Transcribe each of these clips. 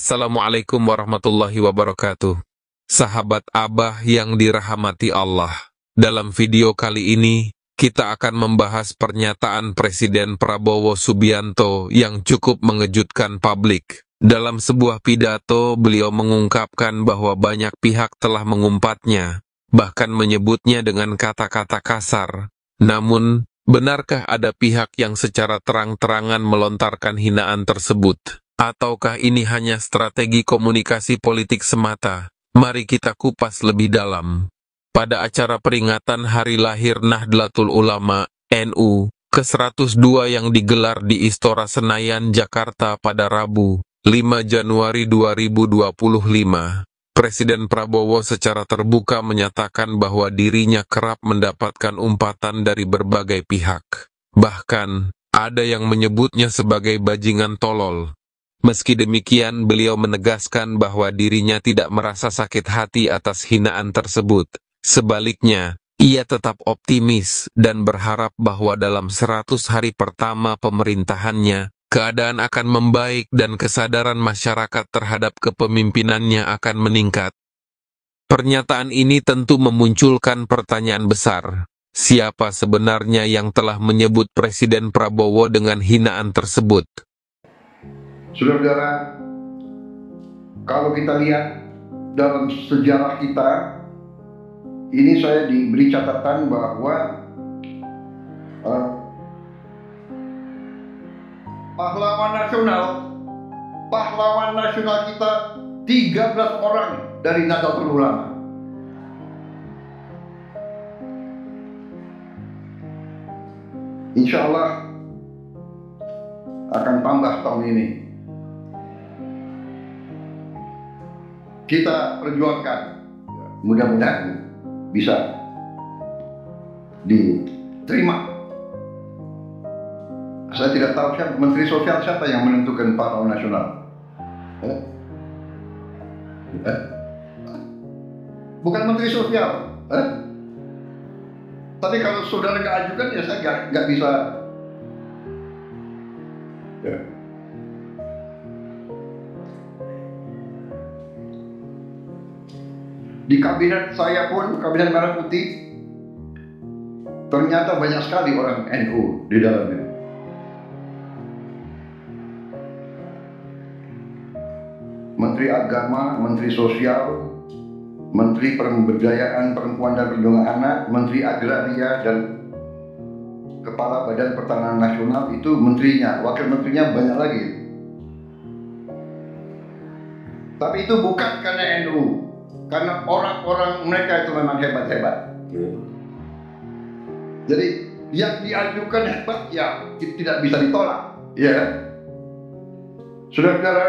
Assalamualaikum warahmatullahi wabarakatuh. Sahabat Abah yang dirahmati Allah. Dalam video kali ini, kita akan membahas pernyataan Presiden Prabowo Subianto yang cukup mengejutkan publik. Dalam sebuah pidato, beliau mengungkapkan bahwa banyak pihak telah mengumpatnya, bahkan menyebutnya dengan kata-kata kasar. Namun, benarkah ada pihak yang secara terang-terangan melontarkan hinaan tersebut? Ataukah ini hanya strategi komunikasi politik semata? Mari kita kupas lebih dalam. Pada acara peringatan Hari Lahir Nahdlatul Ulama, NU, ke-102 yang digelar di Istora Senayan, Jakarta pada Rabu, 5 Januari 2025, Presiden Prabowo secara terbuka menyatakan bahwa dirinya kerap mendapatkan umpatan dari berbagai pihak. Bahkan, ada yang menyebutnya sebagai bajingan tolol. Meski demikian, beliau menegaskan bahwa dirinya tidak merasa sakit hati atas hinaan tersebut. Sebaliknya, ia tetap optimis dan berharap bahwa dalam 100 hari pertama pemerintahannya, keadaan akan membaik dan kesadaran masyarakat terhadap kepemimpinannya akan meningkat. Pernyataan ini tentu memunculkan pertanyaan besar. Siapa sebenarnya yang telah menyebut Presiden Prabowo dengan hinaan tersebut? Saudara-saudara, kalau kita lihat dalam sejarah kita, ini saya diberi catatan bahwa pahlawan nasional kita 13 orang dari Nahdlatul Ulama. Insya Allah akan tambah tahun ini. Kita perjuangkan, mudah-mudahan bisa diterima. Saya tidak tahu siapa Menteri Sosial, siapa yang menentukan pahlawan nasional. Bukan Menteri Sosial. Tapi kalau saudara nggak ajukan, ya saya nggak bisa. Ya. Di kabinet saya pun, kabinet Merah Putih, ternyata banyak sekali orang NU di dalamnya. Menteri Agama, Menteri Sosial, Menteri Pemberdayaan Perempuan dan Perlindungan Anak, Menteri Agraria, dan Kepala Badan Pertanahan Nasional itu menterinya, wakil menterinya banyak lagi. Tapi itu bukan karena NU. Karena orang-orang mereka itu memang hebat-hebat. Jadi yang diajukan hebat, ya tidak bisa ditolak. Ya, saudara-saudara,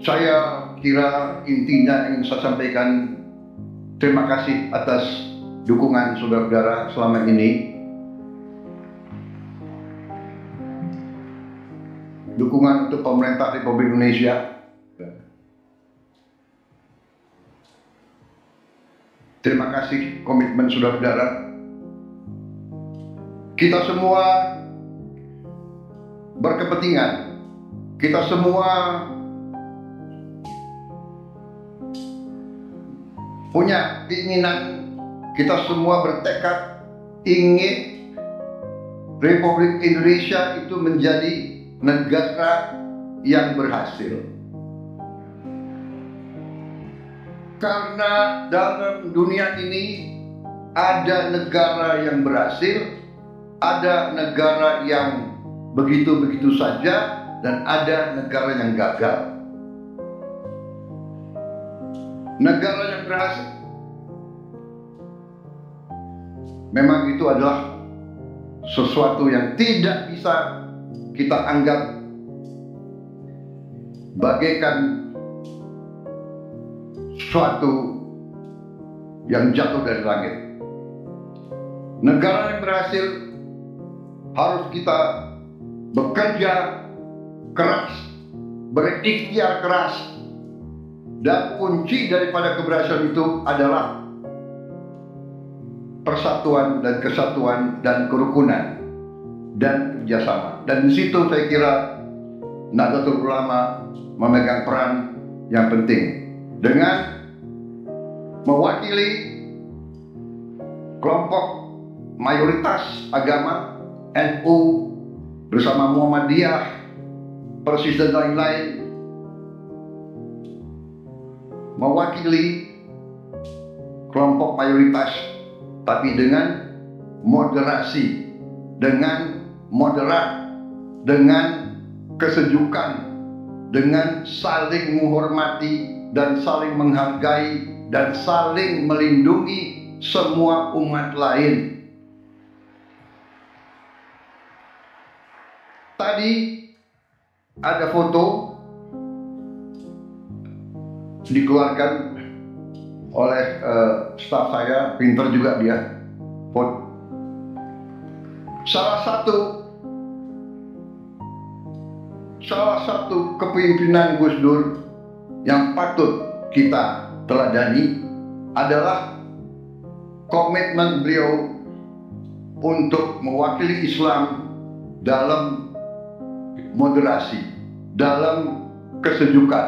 saya kira intinya ingin saya sampaikan terima kasih atas dukungan saudara-saudara selama ini. Dukungan untuk pemerintah Republik Indonesia. Terima kasih komitmen saudara-saudara. Kita semua berkepentingan. Kita semua punya keinginan. Kita semua bertekad ingin Republik Indonesia itu menjadi negara yang berhasil. Karena dalam dunia ini ada negara yang berhasil, ada negara yang begitu-begitu saja, dan ada negara yang gagal. Negara yang berhasil memang itu adalah sesuatu yang tidak bisa kita anggap bagaikan suatu yang jatuh dari langit. Negara yang berhasil harus kita bekerja keras, berikhtiar keras, dan kunci daripada keberhasilan itu adalah persatuan dan kesatuan dan kerukunan dan kerjasama. Dan di situ saya kira Nahdlatul Ulama memegang peran yang penting dengan mewakili kelompok mayoritas agama NU bersama Muhammadiyah, Persis dan lain-lain, mewakili kelompok mayoritas tapi dengan moderasi, dengan moderat, dengan kesejukan, dengan saling menghormati dan saling menghargai dan saling melindungi semua umat lain. Tadi ada foto dikeluarkan oleh staf saya, pinter juga dia. Salah satu kepemimpinan Gus Dur yang patut kita teladani adalah komitmen beliau untuk mewakili Islam dalam moderasi, dalam kesejukan,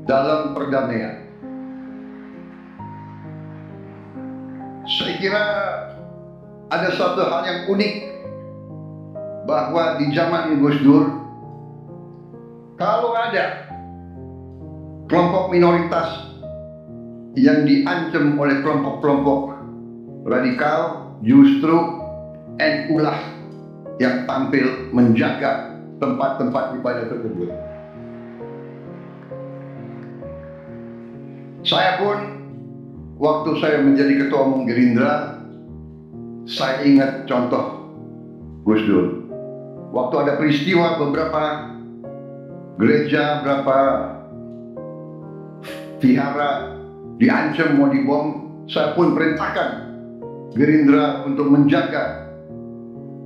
dalam perdamaian. Saya kira ada satu hal yang unik bahwa di zaman Gus Dur, kalau ada kelompok minoritas yang diancam oleh kelompok-kelompok radikal, justru NU lah yang tampil menjaga tempat-tempat ibadah tersebut. Saya pun waktu saya menjadi ketua umum Gerindra, saya ingat contoh Gus Dur. Waktu ada peristiwa beberapa gereja, beberapa vihara diancam mau dibom, saya pun perintahkan Gerindra untuk menjaga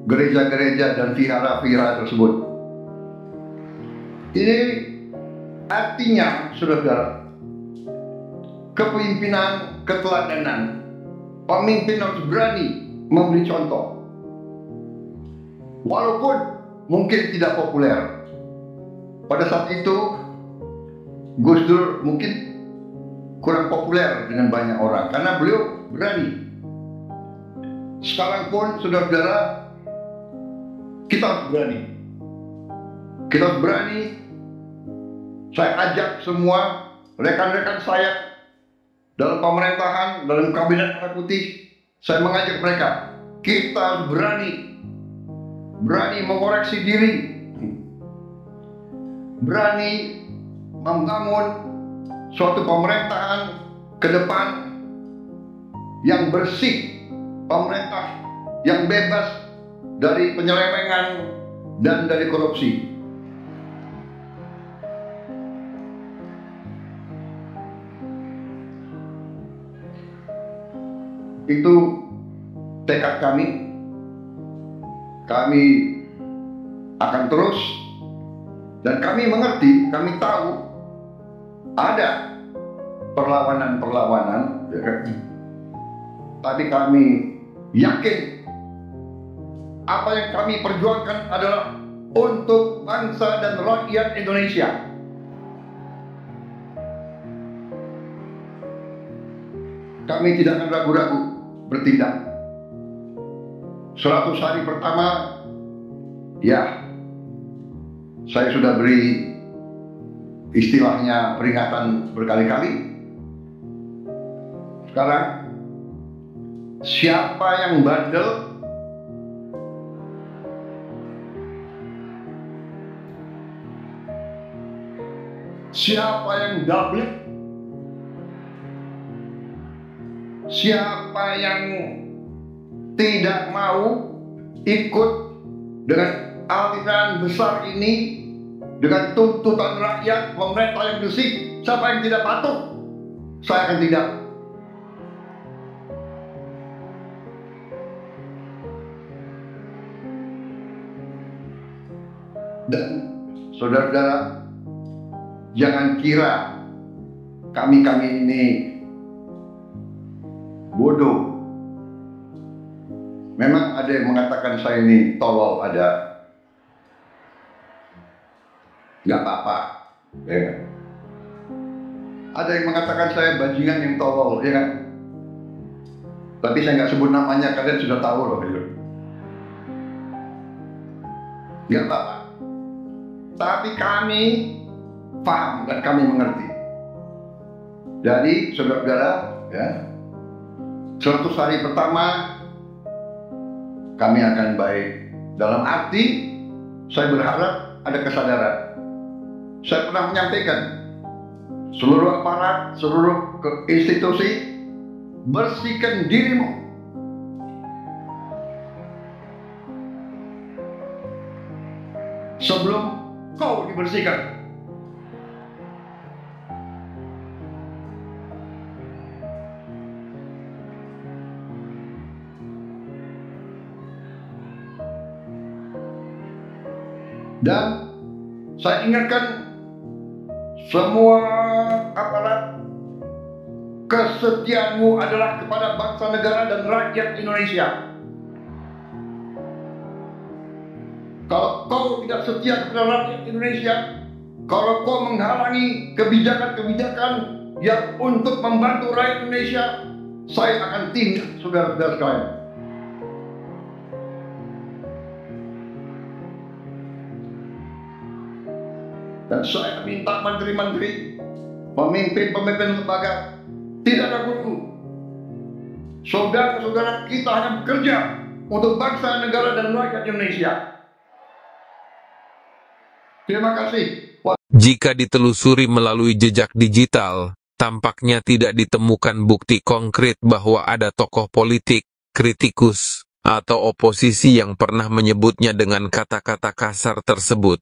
gereja-gereja dan vihara-vihara tersebut. Ini artinya, saudara, kepemimpinan, keteladanan. Pemimpin harus berani memberi contoh. Walaupun mungkin tidak populer. Pada saat itu Gus Dur mungkin kurang populer dengan banyak orang karena beliau berani. Sekarang pun saudara-saudara, kita harus berani. Kita harus berani. Saya ajak semua rekan-rekan saya dalam pemerintahan, dalam kabinet merah putih, saya mengajak mereka, kita harus berani mengoreksi diri, berani membangun suatu pemerintahan ke depan yang bersih, pemerintah yang bebas dari penyelewengan dan dari korupsi. Itu tekad kami. Kami akan terus, dan kami mengerti, kami tahu ada perlawanan-perlawanan, tapi kami yakin apa yang kami perjuangkan adalah untuk bangsa dan rakyat Indonesia. Kami tidak akan ragu-ragu bertindak. 100 hari pertama, ya, saya sudah beri istilahnya peringatan berkali-kali. Sekarang, siapa yang bandel, siapa yang double, siapa yang tidak mau ikut dengan aliran besar ini, dengan tuntutan rakyat, pemerintah yang bersih, siapa yang tidak patuh, saya akan tidak. Dan saudara-saudara, jangan kira kami ini bodoh. Memang ada yang mengatakan saya ini tolol, ada. Nggak nggak apa-apa. Ya kan? Ada yang mengatakan saya bajingan yang tolol, ya kan? Tapi saya nggak sebut namanya, kalian sudah tahu loh. Gitu. Nggak apa-apa. Tapi kami paham dan kami mengerti. Jadi, saudara-saudara, ya, 100 hari pertama kami akan baik. Dalam arti, saya berharap ada kesadaran. Saya pernah menyampaikan, seluruh aparat, seluruh institusi, bersihkan dirimu. Sebelum kau dibersihkan. Dan saya ingatkan semua aparat, kesetiaanmu adalah kepada bangsa, negara, dan rakyat Indonesia. Kalau kau tidak setia kepada rakyat Indonesia, kalau kau menghalangi kebijakan-kebijakan yang untuk membantu rakyat Indonesia, saya akan tindak, saudara-saudara sekalian. Dan saya minta menteri-menteri, pemimpin-pemimpin lembaga, tidak ragu. Saudara-saudara kita hanya bekerja untuk bangsa, negara, dan rakyat Indonesia. Terima kasih. Jika ditelusuri melalui jejak digital, tampaknya tidak ditemukan bukti konkret bahwa ada tokoh politik, kritikus, atau oposisi yang pernah menyebutnya dengan kata-kata kasar tersebut.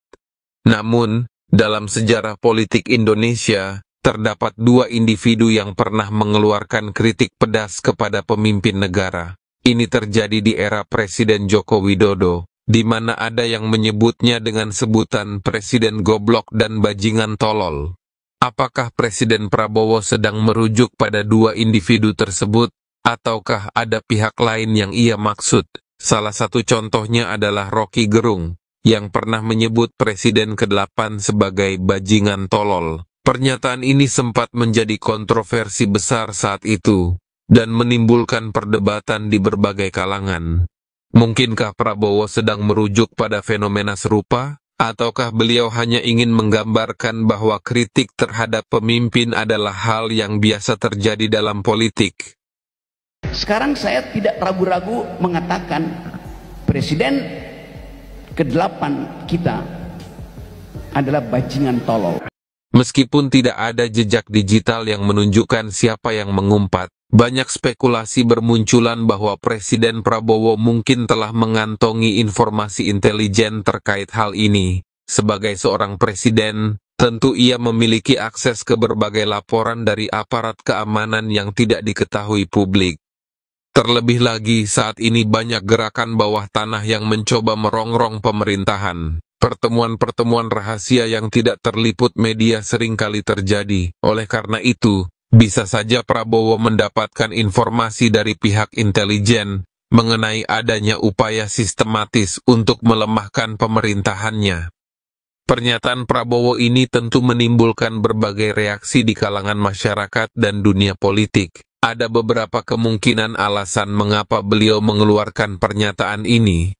Namun, dalam sejarah politik Indonesia, terdapat 2 individu yang pernah mengeluarkan kritik pedas kepada pemimpin negara. Ini terjadi di era Presiden Joko Widodo, di mana ada yang menyebutnya dengan sebutan Presiden Goblok dan Bajingan Tolol. Apakah Presiden Prabowo sedang merujuk pada 2 individu tersebut, ataukah ada pihak lain yang ia maksud? Salah satu contohnya adalah Rocky Gerung, yang pernah menyebut Presiden ke-8 sebagai bajingan tolol. Pernyataan ini sempat menjadi kontroversi besar saat itu, dan menimbulkan perdebatan di berbagai kalangan. Mungkinkah Prabowo sedang merujuk pada fenomena serupa? Ataukah beliau hanya ingin menggambarkan bahwa kritik terhadap pemimpin adalah hal yang biasa terjadi dalam politik? Sekarang saya tidak ragu-ragu mengatakan Presiden ke-8 kita adalah bajingan tolol. Meskipun tidak ada jejak digital yang menunjukkan siapa yang mengumpat, banyak spekulasi bermunculan bahwa Presiden Prabowo mungkin telah mengantongi informasi intelijen terkait hal ini. Sebagai seorang presiden, tentu ia memiliki akses ke berbagai laporan dari aparat keamanan yang tidak diketahui publik. Terlebih lagi saat ini banyak gerakan bawah tanah yang mencoba merongrong pemerintahan. Pertemuan-pertemuan rahasia yang tidak terliput media seringkali terjadi. Oleh karena itu, bisa saja Prabowo mendapatkan informasi dari pihak intelijen mengenai adanya upaya sistematis untuk melemahkan pemerintahannya. Pernyataan Prabowo ini tentu menimbulkan berbagai reaksi di kalangan masyarakat dan dunia politik. Ada beberapa kemungkinan alasan mengapa beliau mengeluarkan pernyataan ini.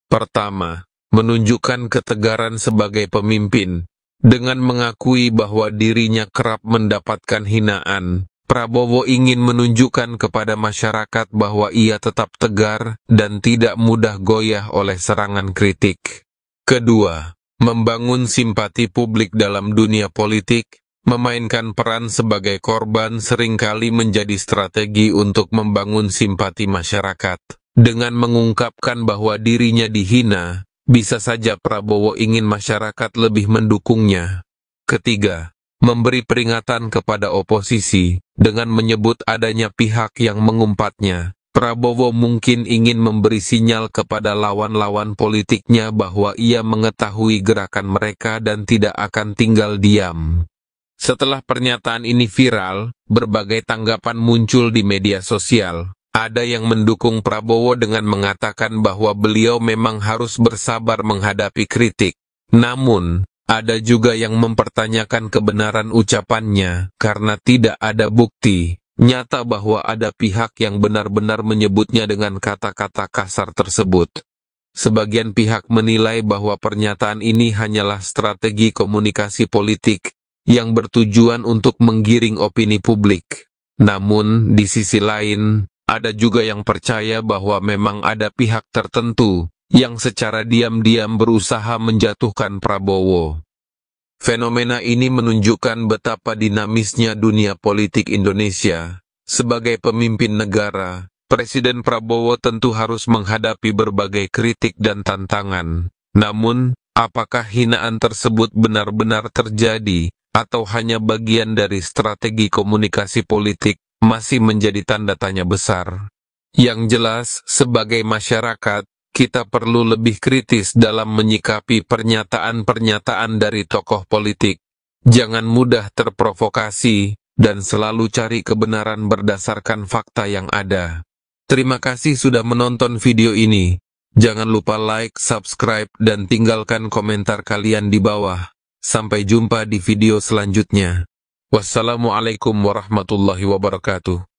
Pertama, menunjukkan ketegaran sebagai pemimpin. Dengan mengakui bahwa dirinya kerap mendapatkan hinaan, Prabowo ingin menunjukkan kepada masyarakat bahwa ia tetap tegar dan tidak mudah goyah oleh serangan kritik. Kedua, membangun simpati publik dalam dunia politik. Memainkan peran sebagai korban seringkali menjadi strategi untuk membangun simpati masyarakat. Dengan mengungkapkan bahwa dirinya dihina, bisa saja Prabowo ingin masyarakat lebih mendukungnya. Ketiga, memberi peringatan kepada oposisi, dengan menyebut adanya pihak yang mengumpatnya. Prabowo mungkin ingin memberi sinyal kepada lawan-lawan politiknya bahwa ia mengetahui gerakan mereka dan tidak akan tinggal diam. Setelah pernyataan ini viral, berbagai tanggapan muncul di media sosial. Ada yang mendukung Prabowo dengan mengatakan bahwa beliau memang harus bersabar menghadapi kritik. Namun, Ada juga yang mempertanyakan kebenaran ucapannya karena tidak ada bukti nyata bahwa ada pihak yang benar-benar menyebutnya dengan kata-kata kasar tersebut. Sebagian pihak menilai bahwa pernyataan ini hanyalah strategi komunikasi politik yang bertujuan untuk menggiring opini publik. Namun, di sisi lain, ada juga yang percaya bahwa memang ada pihak tertentu yang secara diam-diam berusaha menjatuhkan Prabowo. Fenomena ini menunjukkan betapa dinamisnya dunia politik Indonesia. Sebagai pemimpin negara, Presiden Prabowo tentu harus menghadapi berbagai kritik dan tantangan. Namun, apakah hinaan tersebut benar-benar terjadi atau hanya bagian dari strategi komunikasi politik masih menjadi tanda tanya besar. Yang jelas, sebagai masyarakat, kita perlu lebih kritis dalam menyikapi pernyataan-pernyataan dari tokoh politik. Jangan mudah terprovokasi dan selalu cari kebenaran berdasarkan fakta yang ada. Terima kasih sudah menonton video ini. Jangan lupa like, subscribe, dan tinggalkan komentar kalian di bawah. Sampai jumpa di video selanjutnya. Wassalamualaikum warahmatullahi wabarakatuh.